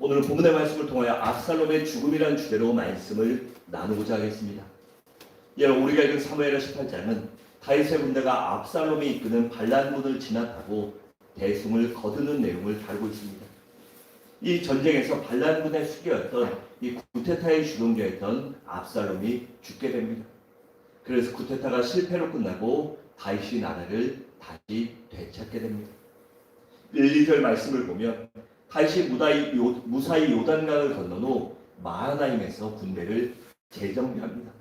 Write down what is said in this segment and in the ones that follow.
오늘은 본문의 말씀을 통하여 압살롬의 죽음이라는 주제로 말씀을 나누고자 하겠습니다. 여러분, 우리가 읽은 사무엘하 18장은 다윗의 군대가 압살롬이 이끄는 반란군을 진압하고 대승을 거두는 내용을 다루고 있습니다. 이 전쟁에서 반란군의 수기였던 이 구테타의 주동자였던 압살롬이 죽게 됩니다. 그래서 구테타가 실패로 끝나고 다윗이 나라를 다시 되찾게 됩니다. 1, 2절 말씀을 보면 다윗이 무사히 요단강을 건넌 후 마하나임에서 군대를 재정비합니다.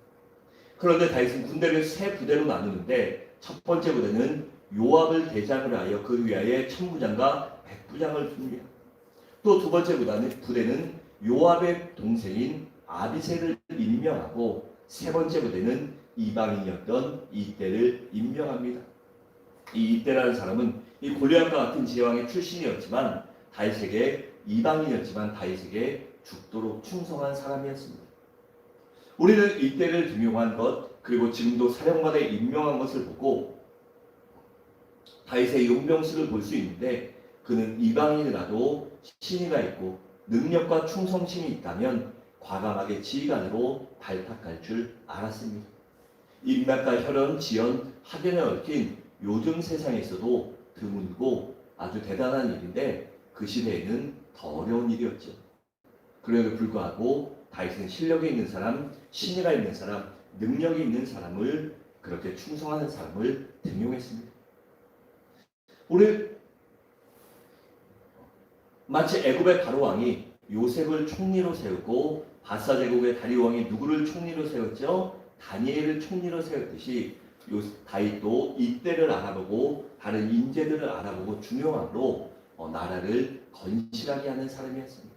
그런데 다윗은 군대를 세 부대로 나누는데 첫 번째 부대는 요압을 대장으로 하여 그 위하에 천부장과 백부장을 둡니다. 또 두 번째 부대는 요압의 동생인 아비새를 임명하고 세 번째 부대는 이방인이었던 이때를 임명합니다. 이 이때라는 사람은 이 골리앗과 같은 제왕의 출신이었지만 다윗에게 이방인이었지만 다윗에게 죽도록 충성한 사람이었습니다. 우리는 이때를 등용한 것 그리고 지금도 사령관에 임명한 것을 보고 다윗의 용병수를 볼 수 있는데 그는 이방인이라도 신의가 있고 능력과 충성심이 있다면 과감하게 지휘관으로 발탁할 줄 알았습니다. 인맥과 혈연, 지연, 학연에 얽힌 요즘 세상에서도 드물고 아주 대단한 일인데 그 시대에는 더 어려운 일이었죠. 그럼에도 불구하고 다윗은 실력이 있는 사람, 신의가 있는 사람, 능력이 있는 사람을 그렇게 충성하는 사람을 등용했습니다. 우리 마치 애굽의 바로 왕이 요셉을 총리로 세우고 바사 제국의 다리오 왕이 누구를 총리로 세웠죠? 다니엘을 총리로 세웠듯이 다윗도 이때를 알아보고 다른 인재들을 알아보고 중요함으로 나라를 건실하게 하는 사람이었습니다.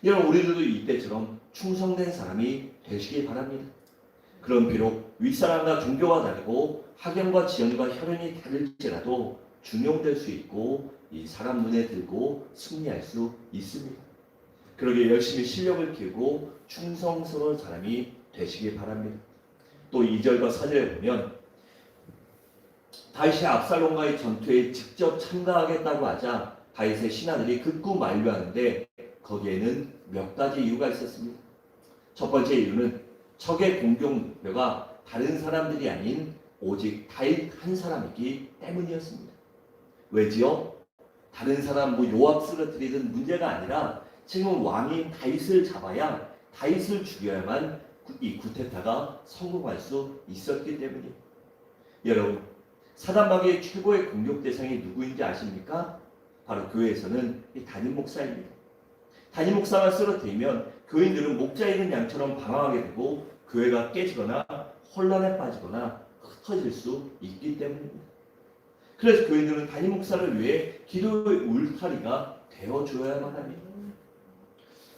여러분, 우리들도 이때처럼 충성된 사람이 되시기 바랍니다. 그럼 비록 윗사람과 종교가 다르고 학연과 지연과 혈연이 다를지라도 중용될 수 있고 이 사람 눈에 들고 승리할 수 있습니다. 그러기에 열심히 실력을 키우고 충성스러운 사람이 되시기 바랍니다. 또 2절과 4절에 보면 다윗이 압살롬과의 전투에 직접 참가하겠다고 하자 다윗의 신하들이 극구 만류하는데 거기에는 몇 가지 이유가 있었습니다. 첫 번째 이유는 적의 공격 목표가 다른 사람들이 아닌 오직 다윗 한 사람이기 때문이었습니다. 왜지요? 다른 사람 요압 쓰러뜨리든 문제가 아니라 지금 왕인 다윗을 잡아야 다윗을 죽여야만 이 구테타가 성공할 수 있었기 때문이에요. 여러분, 사단마귀의 최고의 공격 대상이 누구인지 아십니까? 바로 교회에서는 이 담임 목사입니다. 담임 목사가 쓰러뜨리면 교인들은 목자 잃은 양처럼 방황하게 되고 교회가 깨지거나 혼란에 빠지거나 흩어질 수 있기 때문입니다. 그래서 교인들은 담임 목사를 위해 기도의 울타리가 되어줘야만 합니다.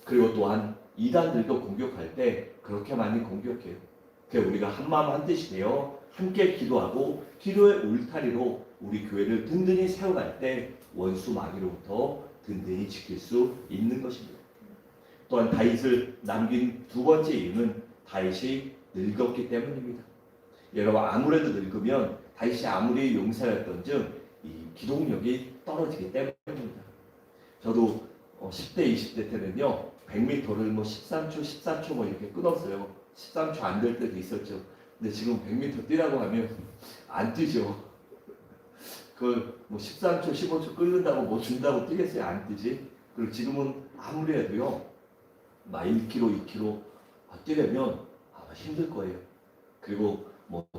그리고 또한 이단들도 공격할 때 그렇게 많이 공격해요. 그래서 우리가 한마음 한뜻이 되어 함께 기도하고 기도의 울타리로 우리 교회를 든든히 세워갈 때 원수 마귀로부터 든든히 지킬 수 있는 것입니다. 또한 다윗을 남긴 두 번째 이유는 다윗이 늙었기 때문입니다. 여러분, 아무래도 늙으면 다윗이 아무리 용사였던즉 이 기동력이 떨어지기 때문입니다. 저도 10대, 20대 때는요 100m를 13초, 14초 이렇게 끊었어요. 13초 안 될 때도 있었죠. 근데 지금 100m 뛰라고 하면 안 뛰죠. 그걸 13초, 15초 끓는다고 준다고 뛰겠어요? 안 뛰지. 그리고 지금은 아무리 해도요 1km, 2km 뛰려면 아마 힘들 거예요. 그리고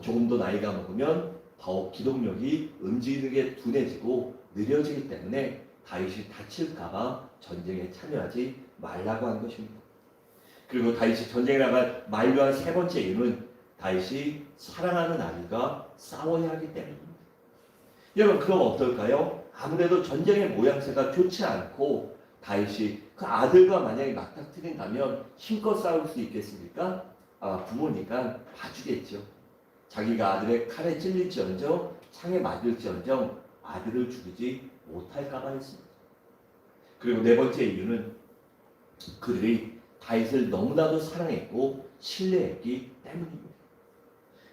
조금 더 나이가 먹으면 더욱 기동력이 움직이는 게 둔해지고 느려지기 때문에 다윗이 다칠까봐 전쟁에 참여하지 말라고 한 것입니다. 그리고 다윗이 전쟁에 나갈 만류한 세 번째 이유는 다윗이 사랑하는 아들과 싸워야 하기 때문입니다. 여러분, 그럼 어떨까요? 아무래도 전쟁의 모양새가 좋지 않고 다윗이 그 아들과 만약에 맞닥뜨린다면 힘껏 싸울 수 있겠습니까? 부모니까 봐주겠죠. 자기가 아들의 칼에 찔릴지언정 창에 맞을지언정 아들을 죽이지 못할까봐 했습니다. 그리고 네 번째 이유는 그들이 다윗을 너무나도 사랑했고 신뢰했기 때문입니다.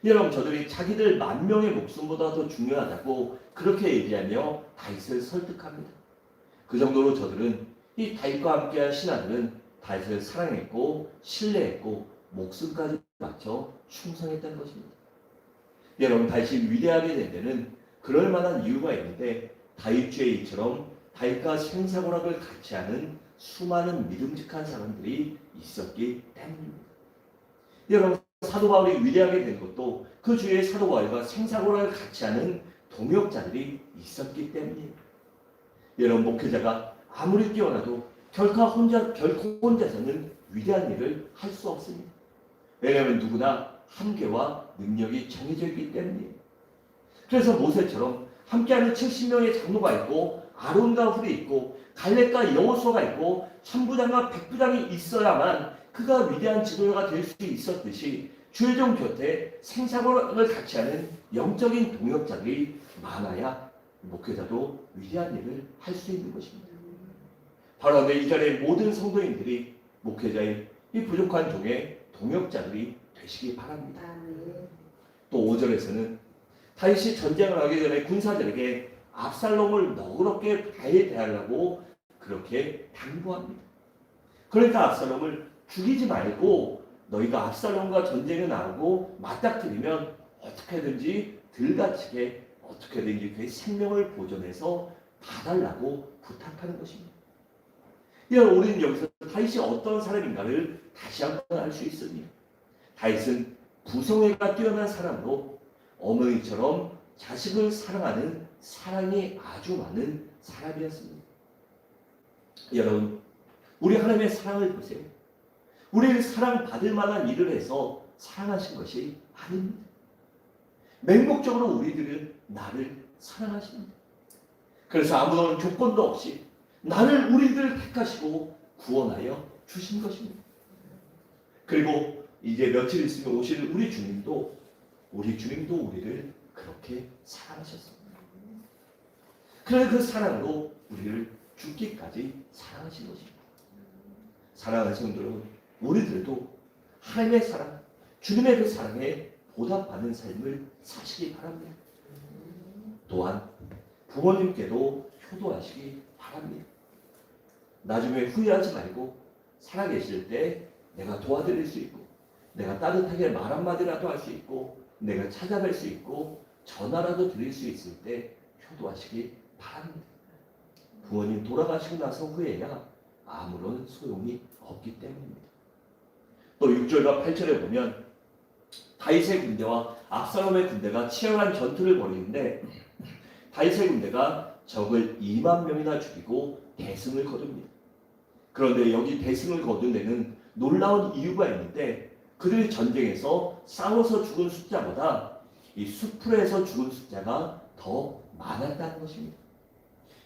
여러분, 저들이 자기들 만명의 목숨보다 더 중요하다고 그렇게 얘기하며 다윗을 설득합니다. 그 정도로 저들은 이 다윗과 함께한 신하들은 다윗을 사랑했고 신뢰했고 목숨까지 바쳐 충성했다는 것입니다. 여러분, 다윗이 위대하게 된 데는 그럴 만한 이유가 있는데 다윗 주의 이처럼 다윗과 생사고락을 같이 하는 수많은 믿음직한 사람들이 있었기 때문입니다. 여러분, 사도 바울이 위대하게 된 것도 그 주위에 사도 바울과 생사고락을 같이 하는 동역자들이 있었기 때문이에요. 여러분, 목회자가 아무리 뛰어나도 결코 혼자서는 위대한 일을 할 수 없습니다. 왜냐하면 누구나 한계와 능력이 정해져 있기 때문이에요. 그래서 모세처럼 함께하는 70명의 장로가 있고 아론과 훌이 있고 갈렙과 여호수아가 있고 천부장과 백부장이 있어야만 그가 위대한 지도자가 될 수 있었듯이 주의 종 곁에 생사고락을 같이 하는 영적인 동역자들이 많아야 목회자도 위대한 일을 할 수 있는 것입니다. 바로 내 이전에 모든 성도인들이 목회자의 이 부족한 종의 동역자들이 되시기 바랍니다. 또 5절에서는 다윗이 전쟁을 하기 전에 군사들에게 압살롬을 너그럽게 대하려고 그렇게 당부합니다. 그러니까 압살롬을 죽이지 말고 너희가 압살롬과 전쟁에 나오고 맞닥뜨리면 어떻게든지 들다치게 어떻게든지 그의 생명을 보존해서 봐달라고 부탁하는 것입니다. 우리는 여기서 다윗이 어떤 사람인가를 다시 한번 알 수 있습니다. 다윗은 부성애가 뛰어난 사람으로 어머니처럼 자식을 사랑하는 사랑이 아주 많은 사람이었습니다. 여러분, 우리 하나님의 사랑을 보세요. 우리를 사랑받을 만한 일을 해서 사랑하신 것이 아닙니다. 맹목적으로 우리들은 나를 사랑하십니다. 그래서 아무런 조건도 없이 나를 우리들을 택하시고 구원하여 주신 것입니다. 그리고 이제 며칠 있으면 오실 우리 주님도 우리를 그렇게 사랑하셨습니다. 그래서 그 사랑으로 우리를 죽기까지 사랑하신 것입니다. 사랑하는 성도 여러분, 우리들도 하나님의 사랑, 주님의 그 사랑에 보답하는 삶을 사시기 바랍니다. 또한 부모님께도 효도하시기 바랍니다. 나중에 후회하지 말고 살아계실 때 내가 도와드릴 수 있고 내가 따뜻하게 말 한마디라도 할 수 있고 내가 찾아뵐 수 있고 전화라도 드릴 수 있을 때 효도하시기 바랍니다. 부모님 돌아가시고 나서 후회야 아무런 소용이 없기 때문입니다. 또 6절과 8절에 보면 다윗의 군대와 압살롬의 군대가 치열한 전투를 벌이는데 다윗의 군대가 적을 2만 명이나 죽이고 대승을 거둡니다. 그런데 여기 대승을 거둔 데는 놀라운 이유가 있는데 그들이 전쟁에서 싸워서 죽은 숫자보다 이 수풀에서 죽은 숫자가 더 많았다는 것입니다.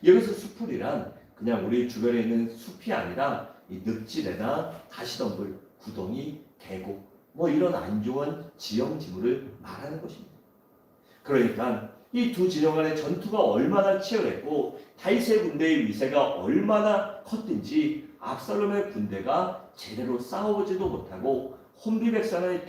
여기서 수풀이란 그냥 우리 주변에 있는 숲이 아니라 이 늪지대나 가시덤불, 구덩이, 계곡 이런 안 좋은 지형 지물을 말하는 것입니다. 그러니까 이 두 진영 간의 전투가 얼마나 치열했고 다윗의 군대의 위세가 얼마나 컸든지 압살롬의 군대가 제대로 싸우지도 못하고 혼비백산에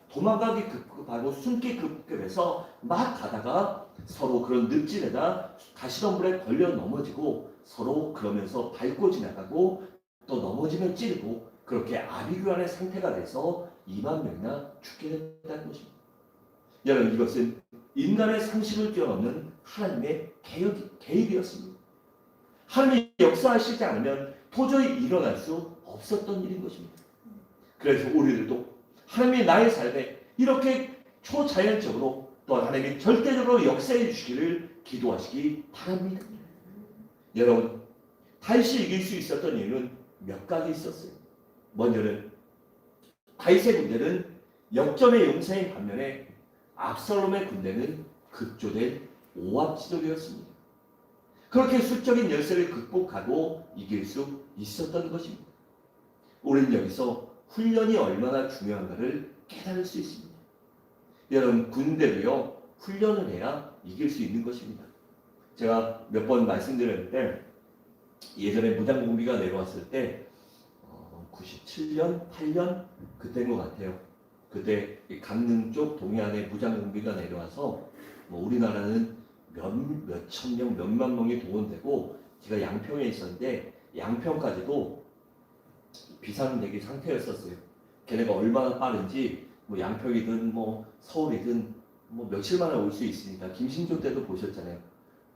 도망가기 급급하고 숨기 급급해서 막 가다가 서로 그런 늪지대나 가시덤불에 걸려 넘어지고 서로 그러면서 밟고 지나가고 또 넘어지면 찌르고 그렇게 아비규환의 상태가 돼서 2만 명이나 죽게 된다는 것입니다. 여러분, 이것은 인간의 상식을 뛰어넘는 하나님의 계획이었습니다. 하나님이 역사하시지 않으면 도저히 일어날 수 없었던 일인 것입니다. 그래서 우리들도 하나님이 나의 삶에 이렇게 초자연적으로 또 하나님이 절대적으로 역사해 주시기를 기도하시기 바랍니다. 여러분, 다윗이 이길 수 있었던 이유는 몇 가지 있었어요. 먼저는 다윗의 군대는 역전의 용사인 반면에 압살롬의 군대는 급조된 오합지졸이었습니다. 그렇게 수적인 열세를 극복하고 이길 수 있었던 것입니다. 우리는 여기서 훈련이 얼마나 중요한가를 깨달을 수 있습니다. 여러분, 군대도요 훈련을 해야 이길 수 있는 것입니다. 제가 몇 번 말씀드렸는데 예전에 무장공비가 내려왔을 때 97년, 8년 그때인 것 같아요. 그때 강릉 쪽 동해안에 무장공비가 내려와서 우리나라는 몇천 명, 몇만 명이 동원되고 제가 양평에 있었는데 양평까지도 비상대기 상태였었어요. 걔네가 얼마나 빠른지 뭐 양평이든 뭐 서울이든 뭐 며칠 만에 올 수 있으니까 김신조 때도 보셨잖아요.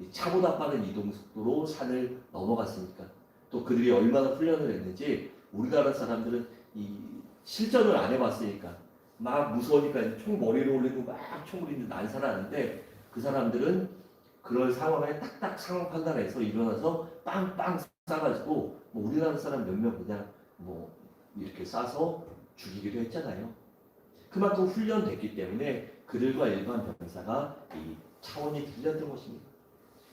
이 차보다 빠른 이동 속도로 산을 넘어갔으니까 또 그들이 얼마나 훈련을 했는지 우리나라 사람들은 이 실전을 안 해봤으니까 막 무서우니까 총 머리를 올리고 막 총을 난사하는데 그 사람들은 그럴 상황에 딱딱 상황 판단해서 일어나서 빵빵 쏴가지고 뭐 우리나라 사람 몇 명 그냥 뭐 이렇게 쏴서 죽이기도 했잖아요. 그만큼 훈련됐기 때문에 그들과 일반 병사가 이 차원이 틀렸던 것입니다.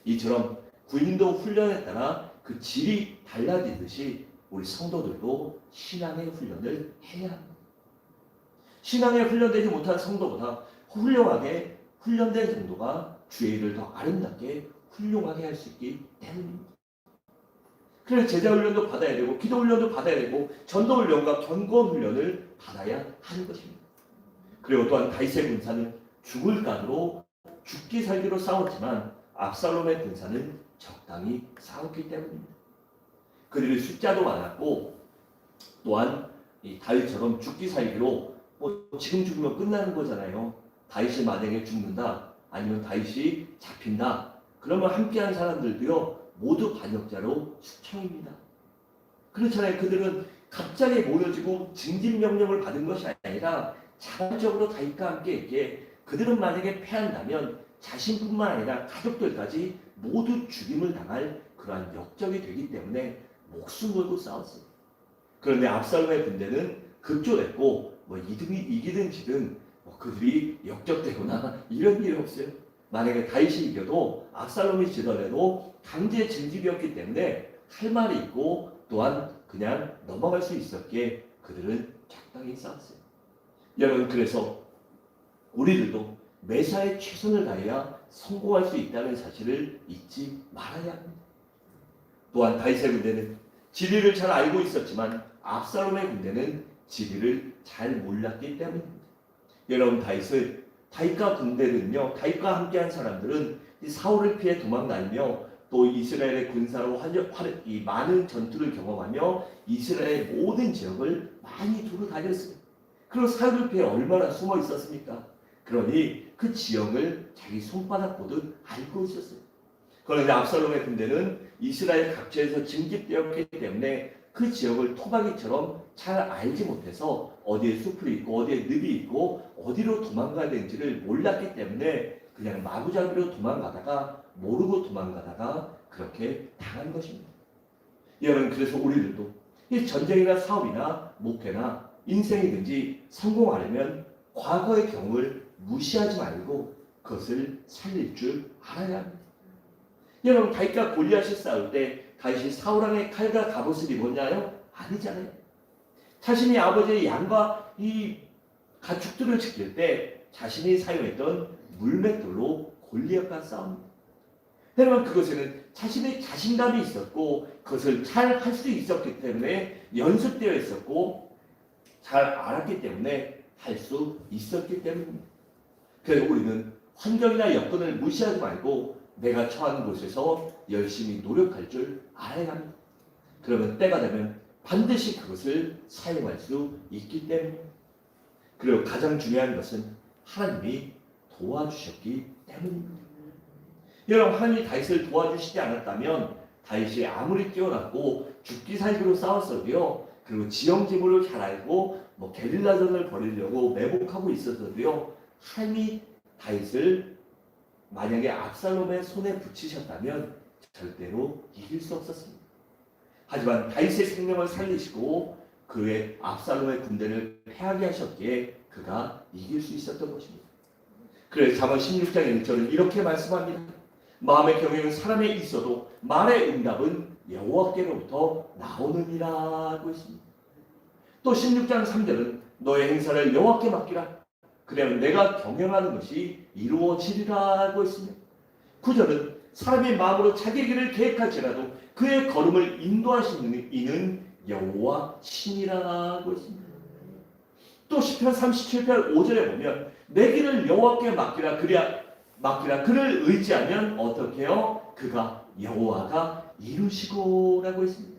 이처럼 군인도 훈련에 따라 그 질이 달라지듯이 우리 성도들도 신앙의 훈련을 해야 합니다. 신앙에 훈련되지 못한 성도보다 훌륭하게 훈련된 성도가 주의 일을 더 아름답게 훌륭하게 할 수 있기 때문입니다. 그래서 제자 훈련도 받아야 되고 기도 훈련도 받아야 되고 전도 훈련과 경건 훈련을 받아야 하는 것입니다. 그리고 또한 다윗의 군사는 죽을 각으로 죽기 살기로 싸웠지만 압살롬의 군사는 적당히 싸웠기 때문입니다. 그들의 숫자도 많았고 또한 이 다윗처럼 죽기 살기로 뭐 지금 죽으면 끝나는 거잖아요. 다윗이 만약에 죽는다 아니면 다윗이 잡힌다 그러면 함께한 사람들도요 모두 반역자로 숙청입니다. 그렇잖아요. 그들은 갑자기 모여지고 징집명령을 받은 것이 아니라 자발적으로 다윗과 함께 있기에 그들은 만약에 패한다면 자신뿐만 아니라 가족들까지 모두 죽임을 당할 그러한 역적이 되기 때문에 목숨 걸고 싸웠어요. 그런데 압살롬의 군대는 급조됐고 뭐 이기든 지든 뭐 그들이 역적되거나 이런 일이 없어요. 만약에 다윗이 이겨도 압살롬이 지더라도 강제 징집이었기 때문에 할 말이 있고 또한 그냥 넘어갈 수 있었기에 그들은 적당히 싸웠어요. 여러분 그래서 우리들도 매사에 최선을 다해야 성공할 수 있다는 사실을 잊지 말아야 합니다. 또한 다윗의 군대는 진리를 잘 알고 있었지만 압살롬의 군대는 진리를 잘 몰랐기 때문입니다. 여러분 다윗과 군대는요, 다윗과 함께한 사람들은 사울을 피해 도망다니며 또 이스라엘의 군사로 이 많은 전투를 경험하며 이스라엘의 모든 지역을 많이 두루 다녔어요. 그리고 사울을 피해 얼마나 숨어 있었습니까? 그러니 그 지형을 자기 손바닥 보듯 알고 있었어요. 그런데 압살롬의 군대는 이스라엘 각지에서 징집되었기 때문에 그 지역을 토박이처럼 잘 알지 못해서 어디에 숲이 있고 어디에 늪이 있고 어디로 도망가야 되는지를 몰랐기 때문에 그냥 마구잡이로 도망가다가 모르고 도망가다가 그렇게 당한 것입니다. 여러분 그래서 우리들도 이 전쟁이나 사업이나 목회나 인생이든지 성공하려면 과거의 경험을 무시하지 말고 그것을 살릴 줄 알아야 합니다. 여러분 다윗과 골리앗이 싸울 때 다윗이 사울왕의 칼과 갑옷을 입었나요? 아니잖아요. 자신이 아버지의 양과 이 가축들을 지킬 때 자신이 사용했던 물맷돌로 골리앗과 싸웁니다. 여러분 그것에는 자신의 자신감이 있었고 그것을 잘 할 수 있었기 때문에 연습되어 있었고 잘 알았기 때문에 할 수 있었기 때문입니다. 그래서 우리는 환경이나 여건을 무시하지 말고 내가 처한 곳에서 열심히 노력할 줄 알아야 합니다. 그러면 때가 되면 반드시 그것을 사용할 수 있기 때문입니다. 그리고 가장 중요한 것은 하나님이 도와주셨기 때문입니다. 여러분 하나님이 다윗을 도와주시지 않았다면 다윗이 아무리 뛰어났고 죽기 살기로 싸웠어도요. 그리고 지형지물을 잘 알고 뭐 게릴라전을 벌이려고 매복하고 있었어도요. 하나님이 다윗을 만약에 압살롬의 손에 붙이셨다면 절대로 이길 수 없었습니다. 하지만 다윗의 생명을 살리시고 그의 압살롬의 군대를 패하게 하셨기에 그가 이길 수 있었던 것입니다. 그래서 잠언 16장 1절은 이렇게 말씀합니다. 마음의 경영은 사람에 있어도 말의 응답은 여호와께로부터 나오느니라 하고 있습니다. 또 16장 3절은 너의 행사를 여호와께 맡기라. 그러면 내가 경영하는 것이 이루어지리라 하고 있습니다. 9절은 사람의 마음으로 자기 길을 계획할지라도 그의 걸음을 인도하시는 이는 여호와 신이라 하고 있습니다. 또 시편 37편 5절에 보면 내 길을 여호와께 맡기라 그를 의지하면 어떻게 해요? 그가 여호와가 이루시고 라고 했습니다.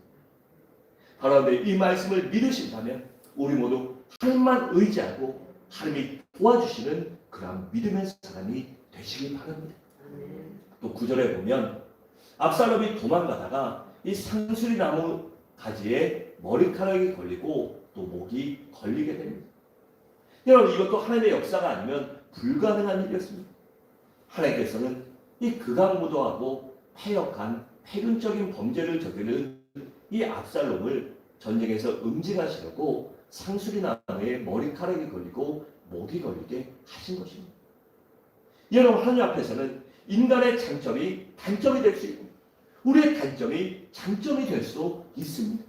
바로 이 말씀을 믿으신다면 우리 모두 하나님만 의지하고 하나님이 도와주시는 그런 믿음의 사람이 되시기 바랍니다. 또 9절에 보면 압살롬이 도망가다가 이 상수리 나무 가지에 머리카락이 걸리고 또 목이 걸리게 됩니다. 여러분, 이것도 하나님의 역사가 아니면 불가능한 일이었습니다. 하나님께서는 이 극악무도하고 패역한 패륜적인 범죄를 저지른 이 압살롬을 전쟁에서 응징하시려고 상수리 나무에 머리카락이 걸리고 목이 걸리게 하신 것입니다. 여러분, 하나님 앞에서는 인간의 장점이 단점이 될 수 있고 우리의 단점이 장점이 될 수도 있습니다.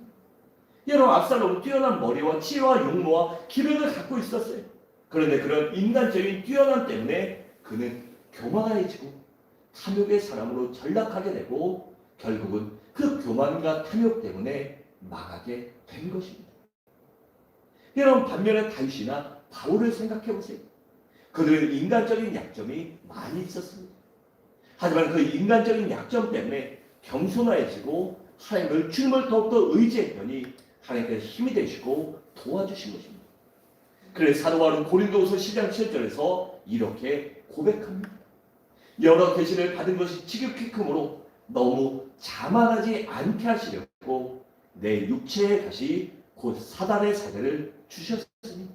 여러분, 압살롬은 뛰어난 머리와 치와 용모와 기력을 갖고 있었어요. 그런데 그런 인간적인 뛰어남 때문에 그는 교만해지고 탐욕의 사람으로 전락하게 되고 결국은 그 교만과 탐욕 때문에 망하게 된 것입니다. 여러분, 반면에 다윗이나 바울을 생각해 보세요. 그들은 인간적인 약점이 많이 있었습니다. 하지만 그 인간적인 약점 때문에 겸손해지고 하나님을 주님을 더욱더 의지했더니 하나님께서 힘이 되시고 도와주신 것입니다. 그래서 사도 바울은 고린도후서 10장 7절에서 이렇게 고백합니다. 여러 계시를 받은 것이 지극히 크므로 너무 자만하지 않게 하시려고 내 육체의 가시 곧 사단의 사대를 주셨으니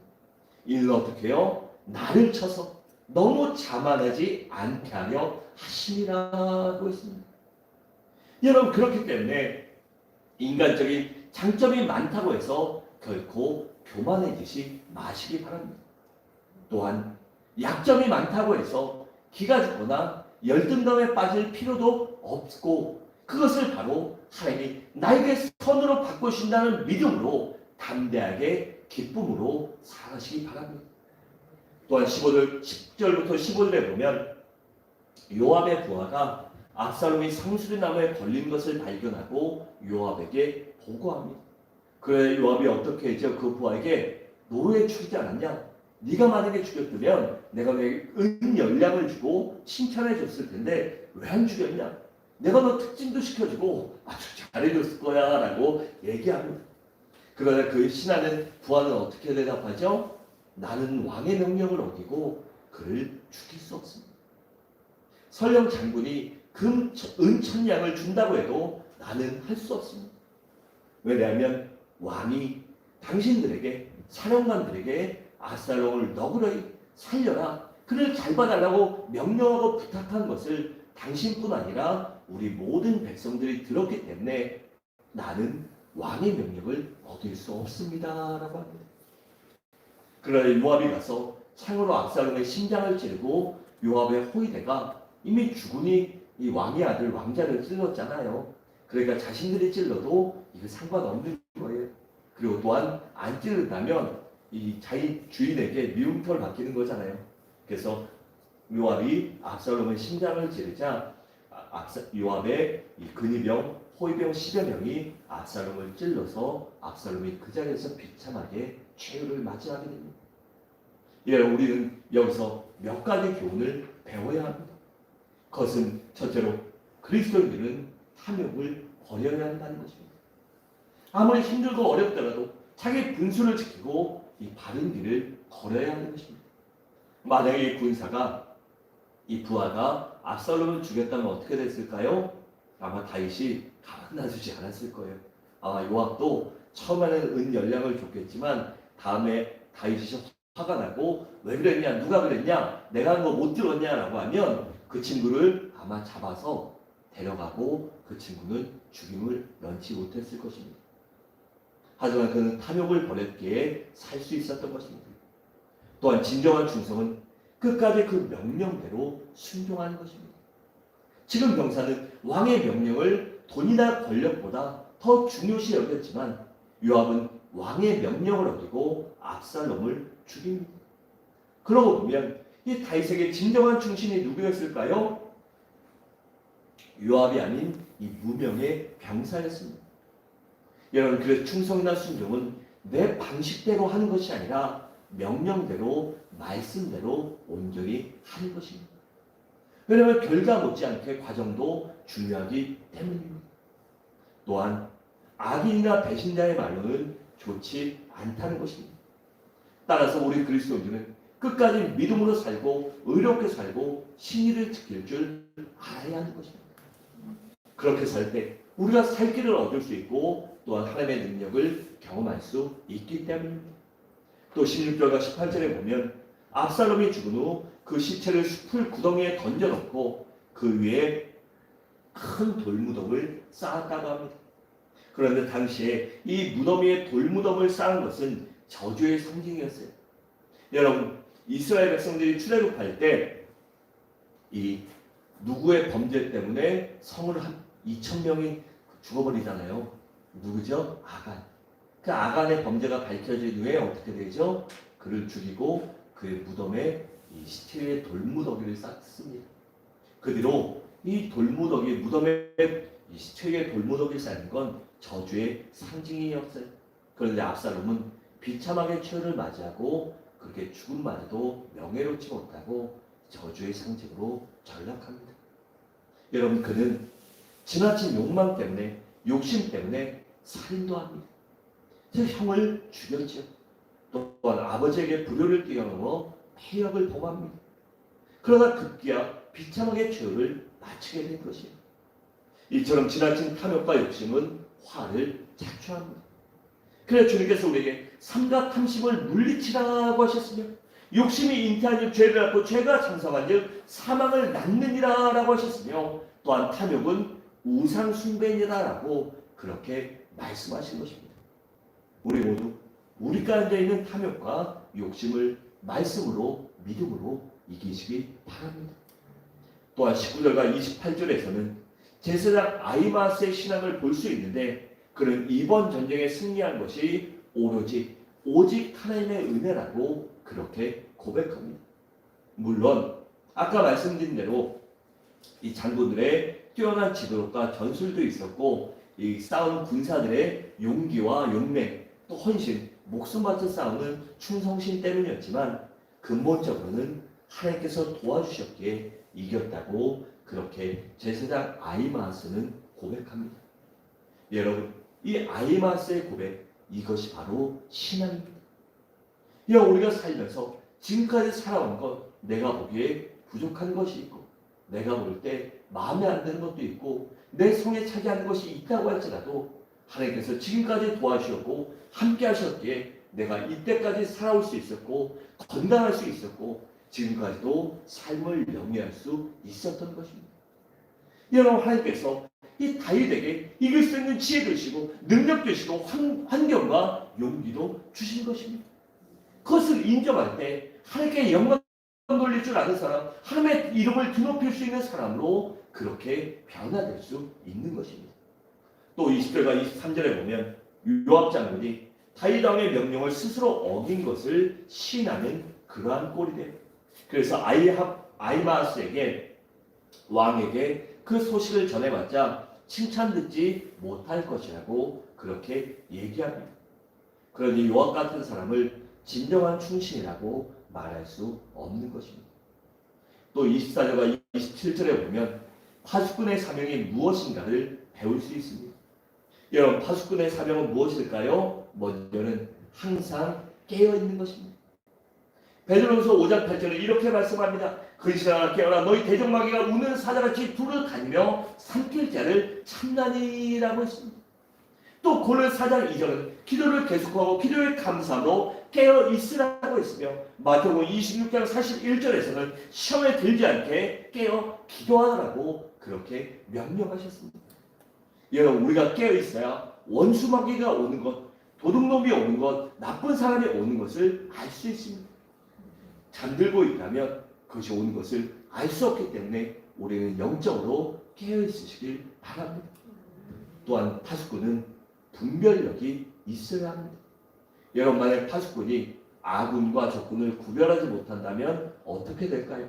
이는 어떻게 해요? 나를 쳐서 너무 자만하지 않게 하려 하심이라고 했습니다. 여러분, 그렇기 때문에 인간적인 장점이 많다고 해서 결코 교만해지지 마시기 바랍니다. 또한 약점이 많다고 해서 기가 죽거나 열등감에 빠질 필요도 없고 그것을 바로 하나님이 나에게 선으로 바꾸신다는 믿음으로 담대하게 기쁨으로 살아가시기 바랍니다. 또한 10절부터 15절에 보면 요압의 부하가 압살롬이 상수리 나무에 걸린 것을 발견하고 요압에게 보고합니다. 그래 요압이 어떻게 했죠? 그 부하에게 노루에 죽이지 않았냐? 네가 만약에 죽였다면 내가 왜 은연량을 주고 칭찬해 줬을 텐데 왜 안 죽였냐? 내가 너 특징도 시켜주고 아주 잘해줬을 거야 라고 얘기합니다. 그러나 그 신하는 부하는 어떻게 대답하죠? 나는 왕의 명령을 어기고 그를 죽일 수 없습니다. 설령 장군이 은 1000냥을 준다고 해도 나는 할 수 없습니다. 왜냐하면 왕이 당신들에게 사령관들에게 압살롬을 너그러이 살려라, 그를 잘 봐달라고 명령하고 부탁한 것을 당신뿐 아니라 우리 모든 백성들이 들었기 때문에 나는 왕의 명령을 어길 수 없습니다 라고 합니다. 그러나 요압이 가서 창으로 압살롬의 심장을 찌르고 요압의 호위대가 이미 죽으니 이 왕의 아들 왕자를 찔렀잖아요. 그러니까 자신들이 찔러도 이거 상관없는 거예요. 그리고 또한 안 찔른다면 이 자기 주인에게 미움털 맡기는 거잖아요. 그래서 요압이 압살롬의 심장을 찌르자 요압의 이 근위병, 호위병 10여 명이 압살롬을 찔러서 압살롬이 그 자리에서 비참하게 최후를 맞이하게 됩니다. 우리는 여기서 몇 가지 교훈을 배워야 합니다. 그것은 첫째로 그리스도인들은 탐욕을 버려야 한다는 것입니다. 아무리 힘들고 어렵더라도 자기 분수를 지키고 이 바른 길을 걸어야 하는 것입니다. 만약에 이 군사가 이 부하가 압살롬을 죽였다면 어떻게 됐을까요? 아마 다윗이 가만 놔두지 않았을 거예요. 아마 요압도 처음에는 은연량을 줬겠지만 다음에 다윗이 화가 나고 왜 그랬냐, 누가 그랬냐, 내가 한 거 못 들었냐라고 하면 그 친구를 아마 잡아서 데려가고 그 친구는 죽임을 면치 못했을 것입니다. 하지만 그는 탐욕을 버렸기에 살 수 있었던 것입니다. 또한 진정한 충성은 끝까지 그 명령대로 순종하는 것입니다. 지금 병사는 왕의 명령을 돈이나 권력보다 더 중요시 여겼지만 요압은 왕의 명령을 어기고 압살롬을 죽입니다. 그러고 보면 이 다윗에게 진정한 충신이 누구였을까요? 요압이 아닌 이 무명의 병사였습니다. 여러분, 그래서 충성이나 순종은 내 방식대로 하는 것이 아니라 명령대로, 말씀대로 온전히 하는 것입니다. 왜냐하면 결과 못지않게 과정도 중요하기 때문입니다. 또한 악인이나 배신자의 말로는 좋지 않다는 것입니다. 따라서 우리 그리스도인들은 끝까지 믿음으로 살고 의롭게 살고 신의를 지킬 줄 알아야 하는 것입니다. 그렇게 살 때 우리가 살 길을 얻을 수 있고 또한 하나님의 능력을 경험할 수 있기 때문입니다. 또 16절과 18절에 보면 압살롬이 죽은 후 그 시체를 숲을 구덩이에 던져놓고 그 위에 큰 돌무덤을 쌓았다고 합니다. 그런데 당시에 이 무덤 위에 돌무덤을 쌓은 것은 저주의 상징이었어요. 여러분, 이스라엘 백성들이 출애굽할 때 이 누구의 범죄 때문에 성을 한 2,000명이 죽어버리잖아요. 누구죠? 아간. 그 아간의 범죄가 밝혀진 후에 어떻게 되죠? 그를 죽이고 그의 무덤에 이 시체 위에 돌무더기를 쌓습니다. 그 뒤로 이 돌무더기, 무덤에 이 시체 위에 돌무더기를 쌓는 건 저주의 상징이었어요. 그런데 압살롬은 비참하게 최후를 맞이하고 그렇게 죽음마저도 명예롭지 못하고 저주의 상징으로 전락합니다. 여러분, 그는 지나친 욕망 때문에, 욕심 때문에 살인도 합니다. 제 형을 죽였죠. 또한 아버지에게 불효를 뛰어넘어 폐역을 범합니다. 그러다 급기야 비참하게 최후를 마치게 된 것이에요. 이처럼 지나친 탐욕과 욕심은 화를 자초합니다. 그래서 주님께서 우리에게 삼가 탐심을 물리치라고 하셨으며 욕심이 잉태한 즉 죄를 낳고 죄가 장성한 즉 사망을 낳느니라 라고 하셨으며 또한 탐욕은 우상 숭배니라라고 그렇게 말씀하신 것입니다. 우리 모두 우리 가운데 있는 탐욕과 욕심을 말씀으로 믿음으로 이기시기 바랍니다. 또한 19절과 28절에서는 제사장 아히마스의 신앙을 볼 수 있는데 그는 이번 전쟁에 승리한 것이 오직 하나님의 은혜라고 그렇게 고백합니다. 물론 아까 말씀드린 대로 이 장군들의 뛰어난 지도력과 전술도 있었고 이 싸운 군사들의 용기와 용맹 또 헌신, 목숨 바쳐 싸우는 충성심 때문이었지만 근본적으로는 하나님께서 도와주셨기에 이겼다고 그렇게 제사장 아히마스는 고백합니다. 여러분, 이 아히마스의 고백, 이것이 바로 신앙입니다. 우리가 살면서 지금까지 살아온 것 내가 보기에 부족한 것이 있고 내가 볼 때 마음에 안 드는 것도 있고 내 성에 차지하는 것이 있다고 할지라도 하나님께서 지금까지 도와주셨고 함께 하셨기에 내가 이때까지 살아올 수 있었고 건강할 수 있었고 지금까지도 삶을 영위할 수 있었던 것입니다. 여러분, 하나님께서 이 다윗에게 이길 수 있는 지혜 주시고 능력 주시고 환경과 용기도 주신 것입니다. 그것을 인정할 때 하나님께 영광 돌릴 줄 아는 사람, 하나님의 이름을 드높일 수 있는 사람으로 그렇게 변화될 수 있는 것입니다. 또 20절과 23절에 보면 요압 장군이 다윗 왕의 명령을 스스로 어긴 것을 시인하는 그러한 꼴이 돼요. 그래서 아히마스에게 왕에게 그 소식을 전해봤자 칭찬 듣지 못할 것이라고 그렇게 얘기합니다. 그러니 요압 같은 사람을 진정한 충신이라고 말할 수 없는 것입니다. 또 24절과 27절에 보면 파수꾼의 사명이 무엇인가를 배울 수 있습니다. 여러분, 파수꾼의 사명은 무엇일까요? 먼저는 항상 깨어있는 것입니다. 베드로전서 5장 8절에 이렇게 말씀합니다. 근신하라 깨어라 너희 대적마귀가 우는 사자같이 두루 다니며 삼킬 자를 참나니라고 했습니다. 또 고린도서 4장 2절은 기도를 계속하고 기도의 감사로 깨어 있으라고 했으며 마태복음 26장 41절에서는 시험에 들지 않게 깨어 기도하라고 그렇게 명령하셨습니다. 여러분, 우리가 깨어 있어야 원수마귀가 오는 것, 도둑놈이 오는 것, 나쁜 사람이 오는 것을 알 수 있습니다. 잠들고 있다면 그것이 오는 것을 알 수 없기 때문에 우리는 영적으로 깨어 있으시길 바랍니다. 또한 파수꾼은 분별력이 있어야 합니다. 여러분, 만약 파수꾼이 아군과 적군을 구별하지 못한다면 어떻게 될까요?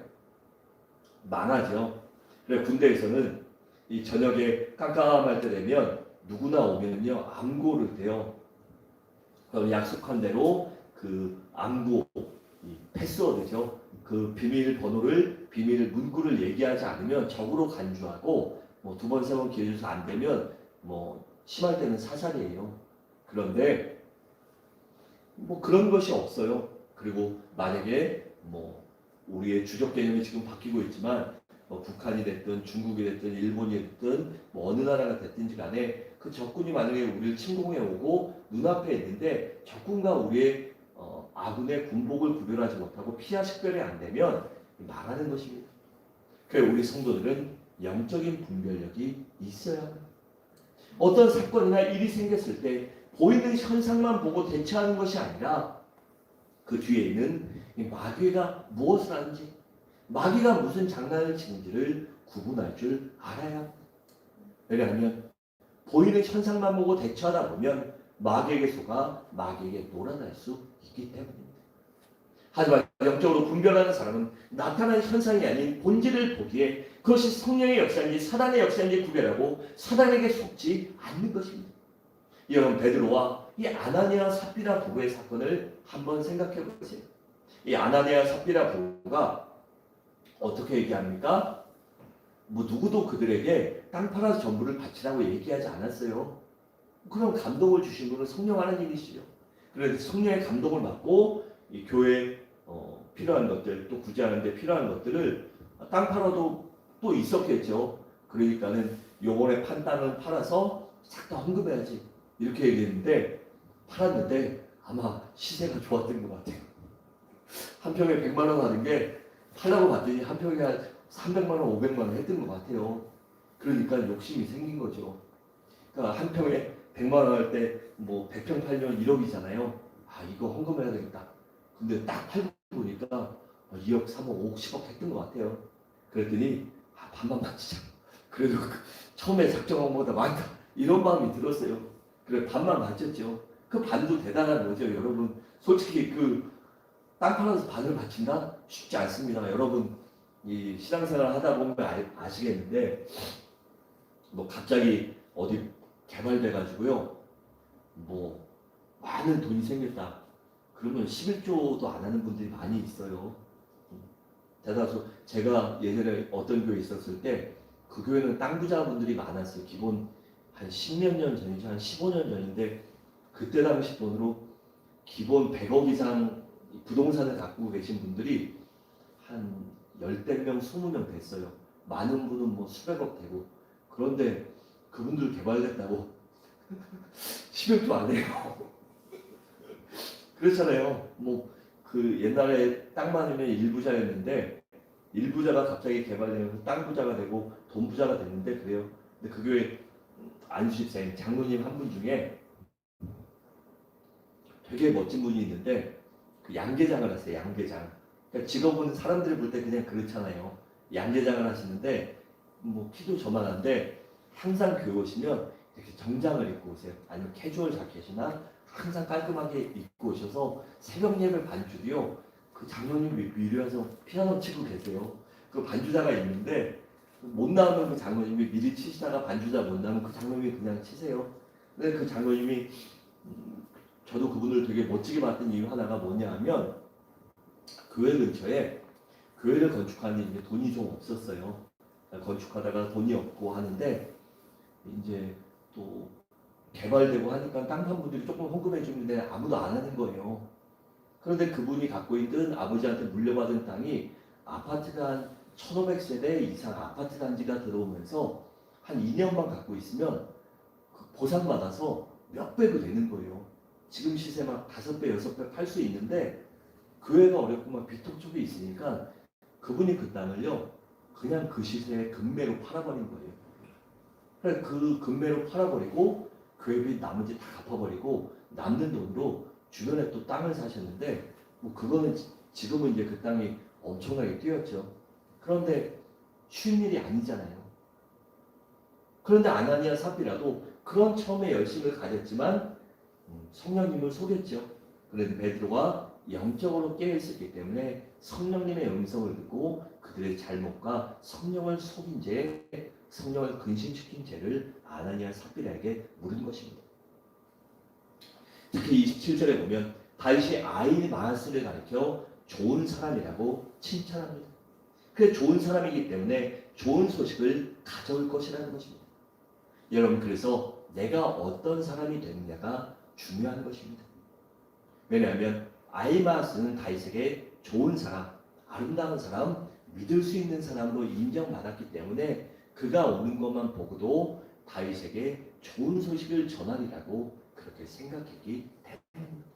망하죠. 그래, 군대에서는 이 저녁에 깜깜할 때 되면 누구나 오면요 암고를 대요. 그럼 약속한 대로 그 암고 패스워드죠. 그 비밀 문구를 얘기하지 않으면 적으로 간주하고 뭐 두 번 세 번 기회 줘서 안 되면 뭐 심할 때는 사살이에요. 그런데 뭐 그런 것이 없어요. 그리고 만약에 뭐 우리의 주적 개념이 지금 바뀌고 있지만 뭐 북한이 됐든 중국이 됐든 일본이 됐든 뭐 어느 나라가 됐든지 간에 그 적군이 만약에 우리를 침공해 오고 눈앞에 있는데 적군과 우리의 아군의 군복을 구별하지 못하고 피하 식별이 안 되면 말하는 것입니다. 그래서 우리 성도들은 영적인 분별력이 있어야 합니다. 어떤 사건이나 일이 생겼을 때 보이는 현상만 보고 대처하는 것이 아니라 그 뒤에 있는 이 마귀가 무엇을 하는지, 마귀가 무슨 장난을 치는지를 구분할 줄 알아야 합니다. 왜냐하면 보이는 현상만 보고 대처하다 보면 마귀에게 속아 마귀에게 놀아날 수 있기 때문입니다. 하지만 영적으로 분별하는 사람은 나타나는 현상이 아닌 본질을 보기에 그것이 성령의 역사인지 사단의 역사인지 구별하고 사단에게 속지 않는 것입니다. 여러분, 베드로와 이 아나니아 삽비라 부부의 사건을 한번 생각해 보세요. 이 아나니아 삽비라 부부가 어떻게 얘기합니까? 뭐 누구도 그들에게 땅 팔아서 전부를 바치라고 얘기하지 않았어요. 그럼 감동을 주신 분은 성령 하나님이시죠. 그래서 성령의 감동을 받고 이 교회에 필요한 것들, 또 구제하는데 필요한 것들을 땅 팔아도 또 있었겠죠. 그러니까는 요번에 판 땅을 팔아서 싹 다 헌금해야지 이렇게 얘기했는데 팔았는데 아마 시세가 좋았던 것 같아요. 한 평에 100만 원 하는 게 팔라고 봤더니 한 평에 한 300만 원, 500만 원 했던 것 같아요. 그러니까 욕심이 생긴 거죠. 그러니까 한 평에 100만 원 할 때 뭐 100평 팔면 1억이잖아요. 아, 이거 헌금해야 되겠다. 근데 딱 팔고 보니까 2억, 3억, 5억, 10억 했던 것 같아요. 그랬더니 반만 바치자. 그래도 처음에 작정한 것보다 많다. 이런 마음이 들었어요. 그래 반만 바쳤죠. 그 반도 대단한 거죠, 여러분. 솔직히 그 땅 팔아서 반을 바친다? 쉽지 않습니다. 여러분 이 신앙생활 하다 보면 아시겠는데 뭐 갑자기 어디 개발돼 가지고요. 뭐 많은 돈이 생겼다. 그러면 11조도 안 하는 분들이 많이 있어요. 대다수 제가 예전에 어떤 교회에 있었을 때 그 교회는 땅 부자분들이 많았어요. 기본 한 10몇 년 전이죠. 한 15년 전인데 그때 당시 돈으로 기본 100억 이상 부동산을 갖고 계신 분들이 한 10명, 20명 됐어요. 많은 분은 뭐 수백억 되고. 그런데 그분들 개발됐다고 10억도 안 해요. 그렇잖아요. 뭐 그 옛날에 땅 많으면 일부자였는데 일부자가 갑자기 개발되면서 땅 부자가 되고 돈 부자가 됐는데 그래요. 근데 그 교회 안수집사님 장로님 한 분 중에 되게 멋진 분이 있는데 그 양계장을 하세요. 양계장. 그러니까 직업은 사람들이 볼 때 그냥 그렇잖아요. 양계장을 하시는데 뭐 키도 저만한데 항상 교회 오시면 이렇게 정장을 입고 오세요. 아니면 캐주얼 자켓이나 항상 깔끔하게 입고 오셔서 새벽 예배 반주도요. 그 장로님 미리 와서 피아노 치고 계세요. 그 반주자가 있는데 못 나오면 그 장로님이 미리 치시다가 반주자 못 나오면 그 장로님이 그냥 치세요. 근데 그 장로님이 저도 그분을 되게 멋지게 봤던 이유 하나가 뭐냐 하면 교회 근처에 교회를 건축하는 이제 돈이 좀 없었어요. 건축하다가 돈이 없고 하는데 이제 또 개발되고 하니까 땅 산 분들이 조금 헌금해 주는데 아무도 안 하는 거예요. 그런데 그분이 갖고 있던 아버지한테 물려받은 땅이 아파트가 한 1500세대 이상 아파트 단지가 들어오면서 한 2년만 갖고 있으면 그 보상받아서 몇 배가 되는 거예요. 지금 시세 막 5배, 6배 팔 수 있는데 교회가 어렵고 막 비통촉이 있으니까 그분이 그 땅을요 그냥 그 시세에 금매로 팔아버린 거예요. 그래서 그 금매로 팔아버리고 교회비 나머지 다 갚아버리고 남는 돈으로 주변에 또 땅을 사셨는데 뭐 그거는 지금은 이제 그 땅이 엄청나게 뛰었죠. 그런데 쉬운 일이 아니잖아요. 그런데 아나니아 삽비라도 그런 처음에 열심을 가졌지만 성령님을 속였죠. 그런데 베드로가 영적으로 깨어 있었기 때문에 성령님의 음성을 듣고 그들의 잘못과 성령을 속인 죄, 성령을 근심시킨 죄를 아나니아 삽비라에게 물은 것입니다. 특히 27절에 보면 다윗이 아이 마하스를 가리켜 좋은 사람이라고 칭찬합니다. 그 좋은 사람이기 때문에 좋은 소식을 가져올 것이라는 것입니다. 여러분, 그래서 내가 어떤 사람이 되느냐가 중요한 것입니다. 왜냐하면 아히마아스는 다윗에게 좋은 사람, 아름다운 사람, 믿을 수 있는 사람으로 인정받았기 때문에 그가 오는 것만 보고도 다윗에게 좋은 소식을 전하리라고 그렇게 생각했기 때문입니다.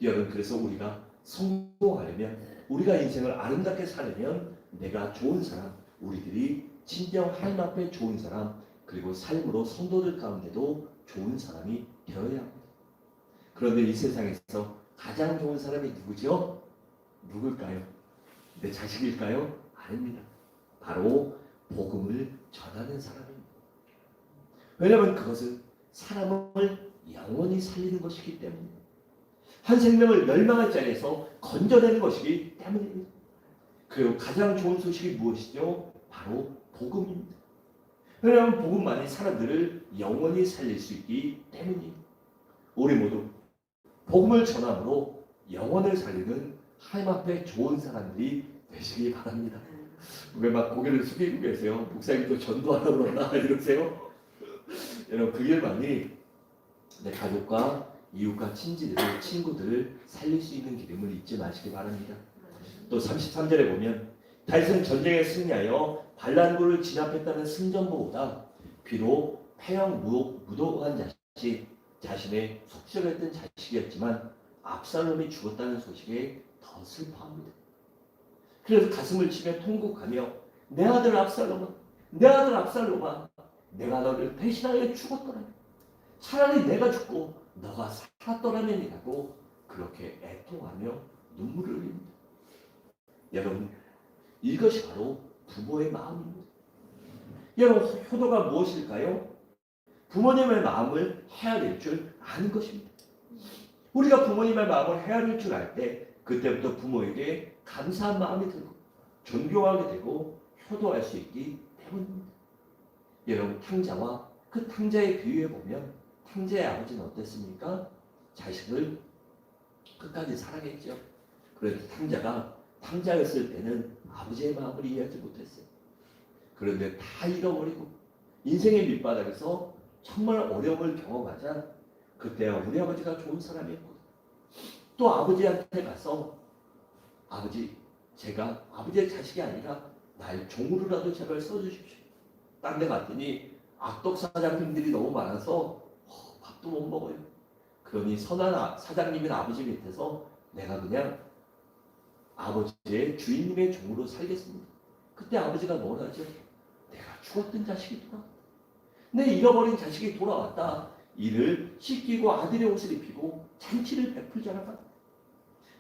여러분, 그래서 우리가 성공하려면, 우리가 인생을 아름답게 살려면 내가 좋은 사람, 우리들이 진정 하나님 앞에 좋은 사람, 그리고 삶으로 성도들 가운데도 좋은 사람이 되어야 합니다. 그런데 이 세상에서 가장 좋은 사람이 누구죠? 누굴까요? 내 자식일까요? 아닙니다. 바로 복음을 전하는 사람입니다. 왜냐하면 그것은 사람을 영원히 살리는 것이기 때문입니다. 한 생명을 멸망할 자리에서 건져내는 것이기 때문입니다. 그리고 가장 좋은 소식이 무엇이죠? 바로 복음입니다. 왜냐하면 복음만이 사람들을 영원히 살릴 수 있기 때문입니다. 우리 모두 복음을 전함으로 영혼을 살리는 하나님 앞에 좋은 사람들이 되시기 바랍니다. 왜 막 고개를 숙이고 계세요? 목사님도 전도하라 그러나 이러세요? 여러분, 그 일만이 내 가족과 이웃과 친지들, 친구들을 살릴 수 있는 기름을 잊지 마시기 바랍니다. 또 33절에 보면 다윗은 전쟁에 승리하여 발란구를 진압했다는 승전보보다 비록 패형 무도한 자신의 속죄했던 자식이었지만 압살롬이 죽었다는 소식에 더 슬퍼합니다. 그래서 가슴을 치며 통곡하며 내 아들 압살롬아, 내 아들 압살롬아, 내가 너를 배신하여 죽었더라. 차라리 내가 죽고 너가 살았더라면이라고 그렇게 애통하며 눈물을 흘립니다. 여러분, 이것이 바로 부모의 마음입니다. 여러분, 효도가 무엇일까요? 부모님의 마음을 헤아릴 줄 아는 것입니다. 우리가 부모님의 마음을 헤아릴 줄 알 때 그때부터 부모에게 감사한 마음이 들고 존경하게 되고 효도할 수 있기 때문입니다. 여러분, 탕자와 그 탕자의 비유에 보면 탕자의 아버지는 어땠습니까? 자식을 끝까지 사랑했죠. 그런데 탕자였을 때는 아버지의 마음을 이해하지 못했어요. 그런데 다 잃어버리고 인생의 밑바닥에서 정말 어려움을 경험하자 그때야 우리 아버지가 좋은 사람이었고, 또 아버지한테 가서 아버지, 제가 아버지의 자식이 아니라 날 종으로라도 제발 써주십시오. 딴 데 갔더니 악덕 사장님들이 너무 많아서 밥도 못 먹어요. 그러니 선한 사장님인 아버지 밑에서 내가 그냥 아버지의 주인님의 종으로 살겠습니다. 그때 아버지가 뭘 하죠? 내가 죽었던 자식이 돌아왔다. 내 잃어버린 자식이 돌아왔다. 이를 씻기고 아들의 옷을 입히고 잔치를 베풀자라고.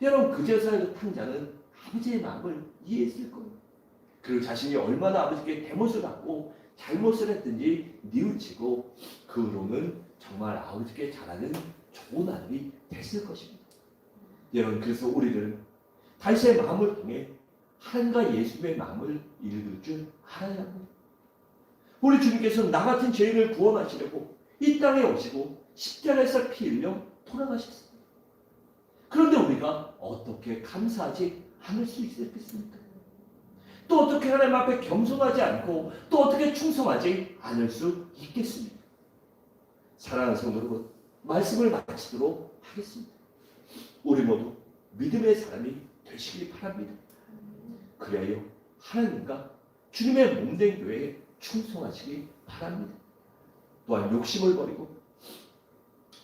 여러분, 그제서야 그 탕자는 아버지의 마음을 이해했을 거예요. 그리고 자신이 얼마나 아버지께 대못을 받고 잘못을 했든지 뉘우치고 그 후로는 정말 아버지께 잘하는 좋은 아들이 됐을 것입니다. 여러분, 그래서 우리들은 다윗의 마음을 통해 하나님과 예수님의 마음을 읽을 줄 알아야 합니다. 우리 주님께서는 나 같은 죄인을 구원하시려고 이 땅에 오시고 십자가에서 피 흘려 돌아가셨습니다. 그런데 우리가 어떻게 감사하지 않을 수 있겠습니까? 또 어떻게 하나님 앞에 겸손하지 않고 또 어떻게 충성하지 않을 수 있겠습니까? 사랑하는 성도 여러분, 말씀을 마치도록 하겠습니다. 우리 모두 믿음의 사람이 되시기 바랍니다. 그래야 하나님과 주님의 몸된 교회에 충성하시기 바랍니다. 또한 욕심을 버리고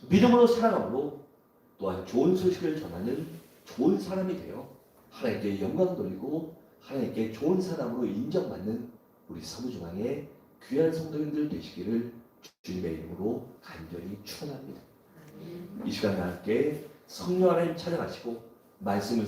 믿음으로 살아감으로 또한 좋은 소식을 전하는 좋은 사람이 되어 하나님께 영광 돌리고 하나님께 좋은 사람으로 인정받는 우리 서부중앙의 귀한 성도님들 되시기를 주님의 이름으로 간절히 축원합니다. 이 시간 함께 성령 하나님 찬양하시고 말씀을